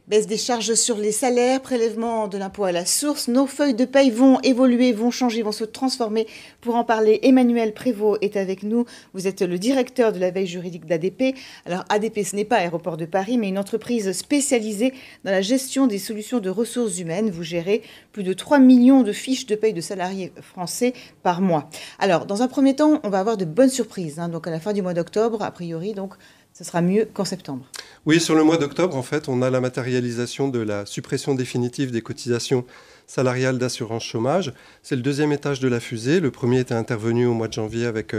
Baisse des charges sur les salaires, prélèvement de l'impôt à la source. Nos feuilles de paye vont évoluer, vont changer, vont se transformer. Pour en parler, Emmanuel Prévost est avec nous. Vous êtes le directeur de la veille juridique d'ADP. Alors ADP, ce n'est pas Aéroport de Paris, mais une entreprise spécialisée dans la gestion des solutions de ressources humaines. Vous gérez plus de 3 millions de fiches de paye de salariés français par mois. Alors, dans un premier temps, on va avoir de bonnes surprises. Donc à la fin du mois d'octobre, a priori, donc ce sera mieux qu'en septembre. Oui, sur le mois d'octobre, en fait, on a la matérialisation de la suppression définitive des cotisations salariales d'assurance chômage. C'est le deuxième étage de la fusée. Le premier était intervenu au mois de janvier avec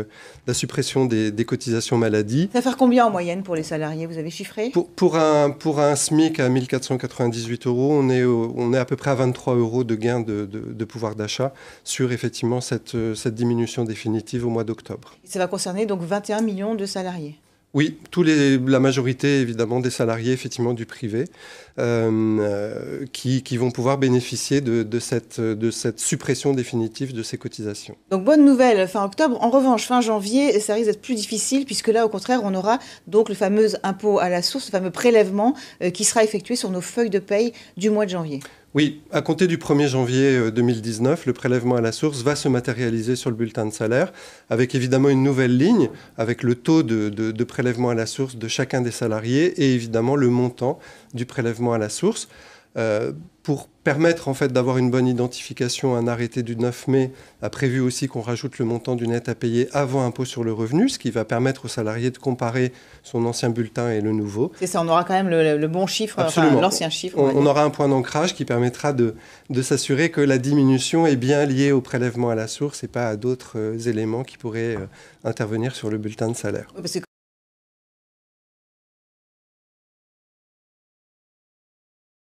la suppression des cotisations maladie. Ça va faire combien en moyenne pour les salariés? Vous avez chiffré? Pour un SMIC à 1 498 €, on est à peu près à 23 € de gain de pouvoir d'achat sur effectivement cette diminution définitive au mois d'octobre. Ça va concerner donc 21 millions de salariés. Oui, la majorité évidemment des salariés effectivement du privé qui vont pouvoir bénéficier de cette suppression définitive de ces cotisations. Donc bonne nouvelle fin octobre. En revanche, fin janvier, ça risque d'être plus difficile puisque là au contraire on aura donc le fameux impôt à la source, le fameux prélèvement qui sera effectué sur nos feuilles de paye du mois de janvier. Oui, à compter du 1er janvier 2019, le prélèvement à la source va se matérialiser sur le bulletin de salaire, avec évidemment une nouvelle ligne, avec le taux de prélèvement à la source de chacun des salariés et évidemment le montant du prélèvement à la source. Pour permettre en fait d'avoir une bonne identification, un arrêté du 9 mai a prévu aussi qu'on rajoute le montant du net à payer avant impôt sur le revenu, ce qui va permettre aux salariés de comparer son ancien bulletin et le nouveau. C'est ça, on aura quand même le bon chiffre, enfin, l'ancien chiffre. On aura un point d'ancrage qui permettra de s'assurer que la diminution est bien liée au prélèvement à la source et pas à d'autres éléments qui pourraient intervenir sur le bulletin de salaire. Parce que